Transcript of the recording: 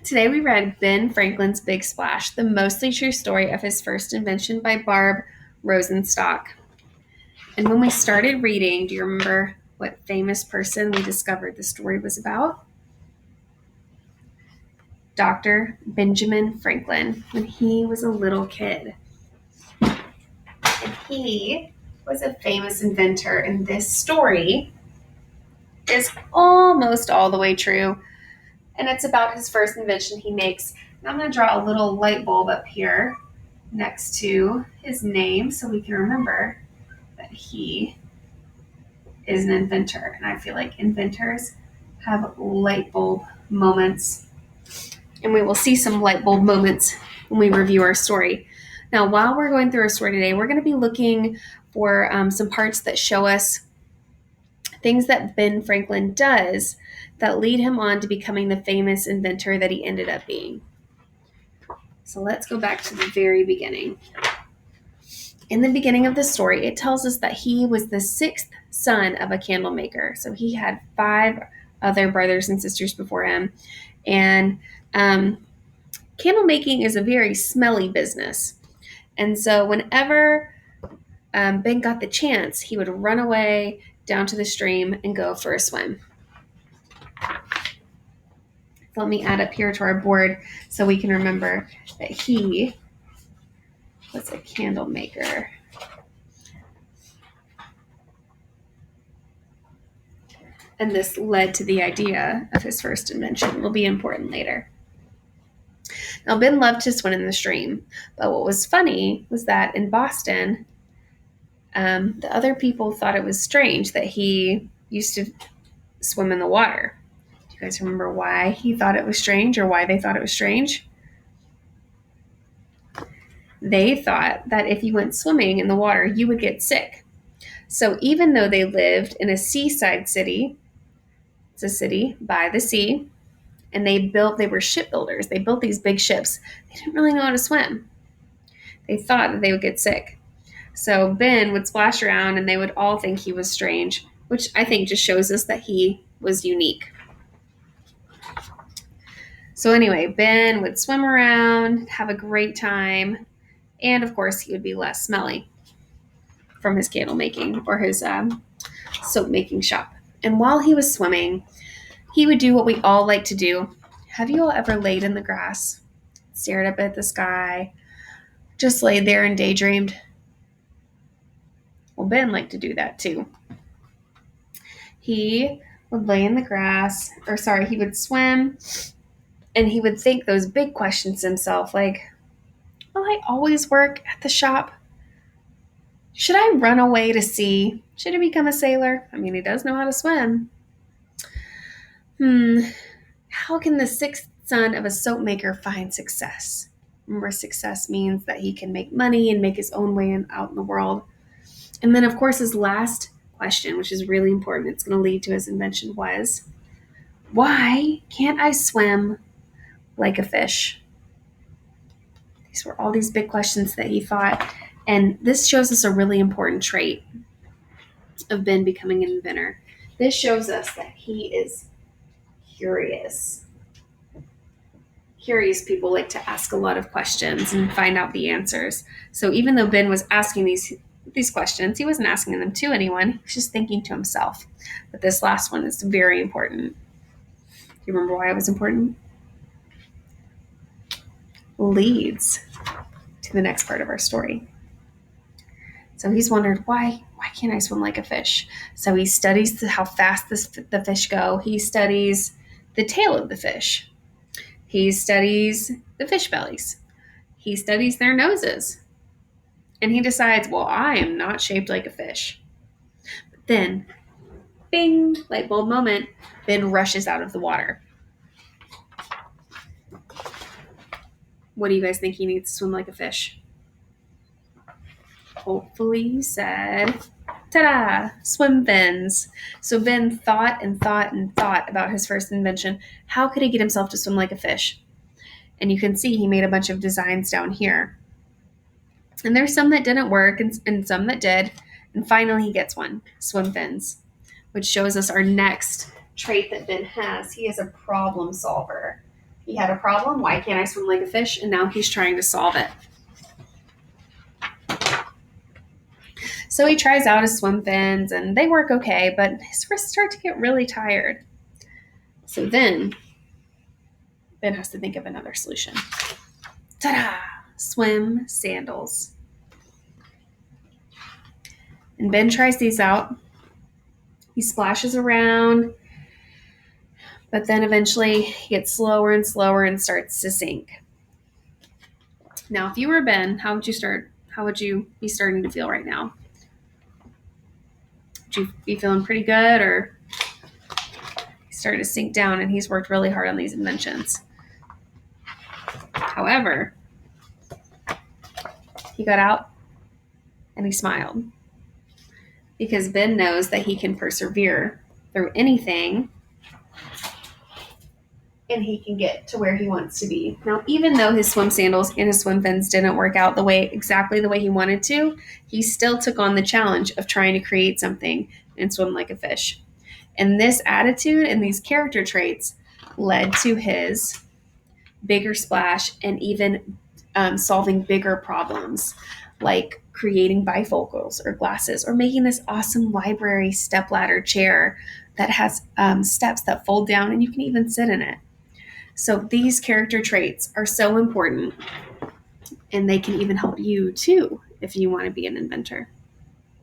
Today we read Ben Franklin's Big Splash, the mostly true story of his first invention by Barb Rosenstock. And when we started reading, do you remember what famous person we discovered the story was about? Dr. Benjamin Franklin, when he was a little kid. And he was a famous inventor, and this story is almost all the way true. And it's about his first invention he makes. And I'm going to draw a little light bulb up here next to his name so we can remember that he is an inventor. And I feel like inventors have light bulb moments. And we will see some light bulb moments when we review our story. Now, while we're going through our story today, we're going to be looking for some parts that show us things that Ben Franklin does that lead him on to becoming the famous inventor that he ended up being. So let's go back to the very beginning. In the beginning of the story, it tells us that he was the sixth son of a candle maker. So he had 5 other brothers and sisters before him. And candle making is a very smelly business. And so whenever Ben got the chance, he would run away down to the stream and go for a swim. Let me add up here to our board so we can remember that he was a candle maker. And this led to the idea of his first invention. It will be important later. Now, Ben loved to swim in the stream, but what was funny was that in Boston, the other people thought it was strange that he used to swim in the water. Do you guys remember why he thought it was strange or why they thought it was strange? They thought that if you went swimming in the water, you would get sick. So even though they lived in a seaside city, it's a city by the sea, and they were shipbuilders. They built these big ships. They didn't really know how to swim. They thought that they would get sick. So Ben would splash around and they would all think he was strange, which I think just shows us that he was unique. So anyway, Ben would swim around, have a great time, and of course he would be less smelly from his candle making or his soap making shop. And while he was swimming, he would do what we all like to do. Have you all ever laid in the grass, stared up at the sky, just laid there and daydreamed? Well, Ben liked to do that too. He would lay in the grass, he would swim, and he would think those big questions to himself, like, will I always work at the shop? Should I run away to sea? Should I become a sailor? I mean, he does know how to swim. How can the sixth son of a soap maker find success? Remember, success means that he can make money and make his own way out in the world. And then, of course, his last question, which is really important, it's going to lead to his invention, was, why can't I swim like a fish? These were all these big questions that he thought. And this shows us a really important trait of Ben becoming an inventor. This shows us that he is curious. Curious people like to ask a lot of questions and find out the answers. So even though Ben was asking these questions, he wasn't asking them to anyone. He was just thinking to himself. But this last one is very important. Do you remember why it was important? Leads to the next part of our story. So he's wondered, why can't I swim like a fish? So he studies how fast the fish go. He studies the tail of the fish. He studies the fish bellies. He studies their noses. And he decides, well, I am not shaped like a fish. But then, bing, light bulb moment, Ben rushes out of the water. What do you guys think he needs to swim like a fish? Hopefully he said, ta-da, swim fins. So Ben thought and thought and thought about his first invention. How could he get himself to swim like a fish? And you can see he made a bunch of designs down here. And there's some that didn't work and some that did. And finally he gets one, swim fins, which shows us our next trait that Ben has. He is a problem solver. He had a problem. Why can't I swim like a fish? And now he's trying to solve it. So he tries out his swim fins and they work okay, but his wrists start to get really tired. So then Ben has to think of another solution. Ta-da! Swim sandals. And Ben tries these out. He splashes around, but then eventually he gets slower and slower and starts to sink. Now, if you were Ben, how would you be starting to feel right now? Would you be feeling pretty good, or he's starting to sink down and he's worked really hard on these inventions? However, he got out and he smiled because Ben knows that he can persevere through anything and he can get to where he wants to be. Now, even though his swim sandals and his swim fins didn't work out exactly the way he wanted to, he still took on the challenge of trying to create something and swim like a fish. And this attitude and these character traits led to his bigger splash and even solving bigger problems, like creating bifocals or glasses, or making this awesome library stepladder chair that has steps that fold down and you can even sit in it. So these character traits are so important, and they can even help you too if you want to be an inventor.